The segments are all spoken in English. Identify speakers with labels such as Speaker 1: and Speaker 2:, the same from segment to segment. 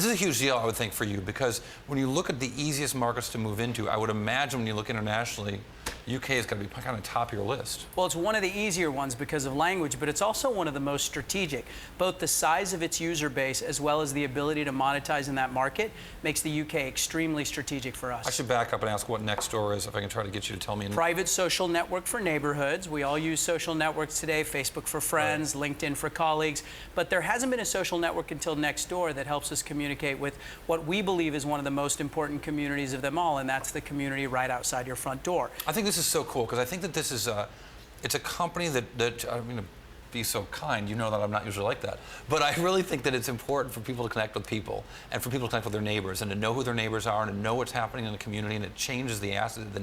Speaker 1: This is a huge deal, I would think, for you, because when you look at the easiest markets to move into, I would imagine when you look internationally, UK is going to be kind of top of your list.
Speaker 2: Well, it's one of the easier ones because of language, but it's also one of the most strategic. Both the size of its user base as well as the ability to monetize in that market makes the UK extremely strategic for us.
Speaker 1: I should back up and ask what Nextdoor is, if I can try to get you to tell me.
Speaker 2: Private social network for neighborhoods. We all use social networks today, Facebook for friends, right, LinkedIn for colleagues, but there hasn't been a social network until Nextdoor that helps us communicate with what we believe is one of the most important communities of them all, and that's the community right outside your front door.
Speaker 1: I think this is so cool, because I think that this is it's a company that I mean, to be so kind, you know that I'm not usually like that, but I really think that it's important for people to connect with people and for people to connect with their neighbors and to know who their neighbors are and to know what's happening in the community, and it changes the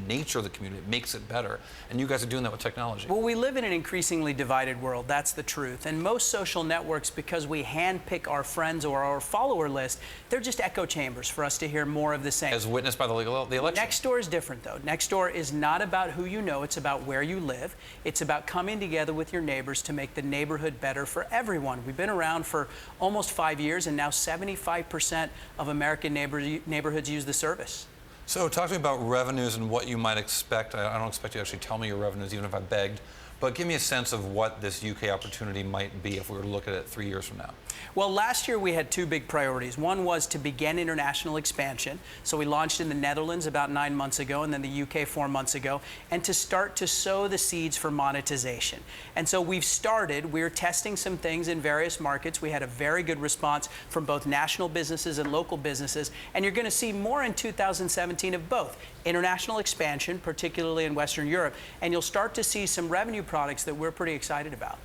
Speaker 1: nature of the community. It makes it better, and you guys are doing that with technology.
Speaker 2: Well, we live in an increasingly divided world, that's the truth, and most social networks, because we handpick our friends or our follower list, they're just echo chambers for us to hear more of the same.
Speaker 1: As witnessed by the election.
Speaker 2: Nextdoor is different, though. Nextdoor is not about who you know, it's about where you live. It's about coming together with your neighbors to make the neighborhood better for everyone. We've been around for almost 5 years, and now 75% of American neighborhoods use the service.
Speaker 1: So talk to me about revenues and what you might expect. I don't expect you to actually tell me your revenues, even if I begged, but give me a sense of what this UK opportunity might be if we were to look at it 3 years from now.
Speaker 2: Well, last year we had two big priorities. One was to begin international expansion. So we launched in the Netherlands about 9 months ago, and then the UK 4 months ago, and to start to sow the seeds for monetization. And so we've started. We're testing some things in various markets. We had a very good response from both national businesses and local businesses, and you're going to see more in 2017 of both. International expansion, particularly in Western Europe, and you'll start to see some revenue products that we're pretty excited about.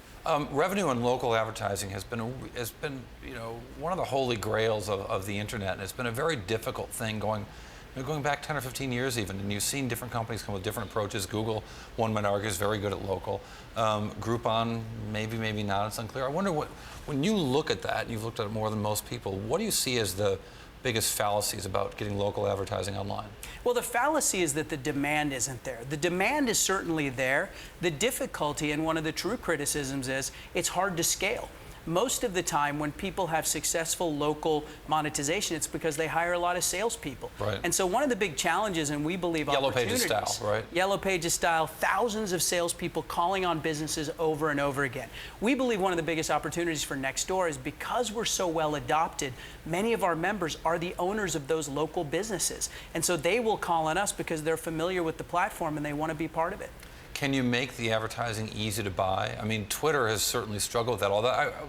Speaker 1: Revenue on local advertising has been one of the holy grails of the internet, and it's been a very difficult thing going back 10 or 15 years even, and you've seen different companies come with different approaches. Google, one might argue, is very good at local. Groupon, maybe not, it's unclear. I wonder when you look at that, you've looked at it more than most people, what do you see as the biggest fallacies about getting local advertising online?
Speaker 2: Well, the fallacy is that the demand isn't there. The demand is certainly there. The difficulty, and one of the true criticisms, is it's hard to scale. Most of the time when people have successful local monetization, it's because they hire a lot of salespeople.
Speaker 1: Right.
Speaker 2: And so one of the big challenges, and we believe
Speaker 1: Yellow Pages style, right?
Speaker 2: Yellow Pages style, thousands of salespeople calling on businesses over and over again. We believe one of the biggest opportunities for Nextdoor is because we're so well adopted, many of our members are the owners of those local businesses. And so they will call on us because they're familiar with the platform and they want to be part of it.
Speaker 1: Can you make the advertising easy to buy? I mean, Twitter has certainly struggled with that. Although I'm going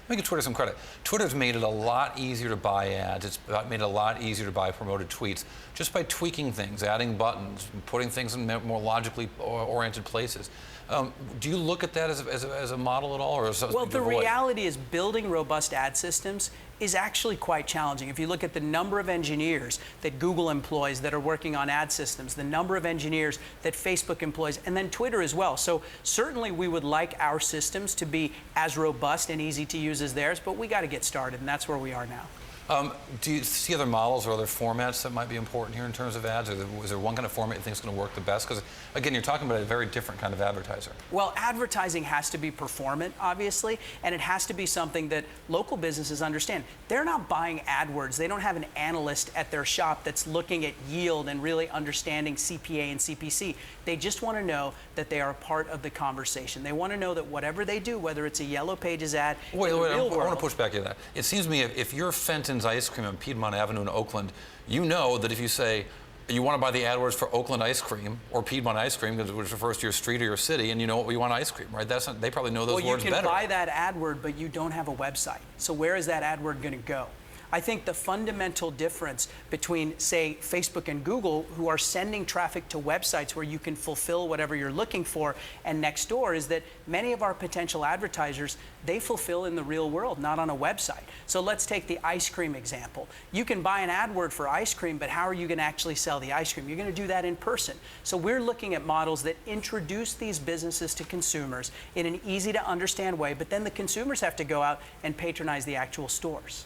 Speaker 1: to give Twitter some credit. Twitter's made it a lot easier to buy ads. It's made it a lot easier to buy promoted tweets just by tweaking things, adding buttons, putting things in more logically oriented places. Do you look at that as a model at all, or is something
Speaker 2: Well, the reality is building robust ad systems is actually quite challenging. If you look at the number of engineers that Google employs that are working on ad systems, the number of engineers that Facebook employs, and then Twitter as well. So certainly we would like our systems to be as robust and easy to use as theirs, but we got to get started, and that's where we are now.
Speaker 1: Do you see other models or other formats that might be important here in terms of ads? Or is there one kind of format you think is going to work the best? Because, again, you're talking about a very different kind of advertiser.
Speaker 2: Well, advertising has to be performant, obviously, and it has to be something that local businesses understand. They're not buying AdWords. They don't have an analyst at their shop that's looking at yield and really understanding CPA and CPC. They just want to know that they are a part of the conversation. They want to know that whatever they do, whether it's a Yellow Pages ad,
Speaker 1: wait, I want to push back on that. It seems to me if you're Fenton's Ice Cream on Piedmont Avenue in Oakland, you know that if you say you want to buy the AdWords for Oakland Ice Cream or Piedmont Ice Cream, which refers to your street or your city, and you know what you want ice cream, right? They probably know those words better.
Speaker 2: Well, you can buy that AdWord, but you don't have a website. So where is that AdWord going to go? I think the fundamental difference between, say, Facebook and Google, who are sending traffic to websites where you can fulfill whatever you're looking for, and Nextdoor, is that many of our potential advertisers, they fulfill in the real world, not on a website. So let's take the ice cream example. You can buy an AdWord for ice cream, but how are you going to actually sell the ice cream? You're going to do that in person. So we're looking at models that introduce these businesses to consumers in an easy-to-understand way, but then the consumers have to go out and patronize the actual stores.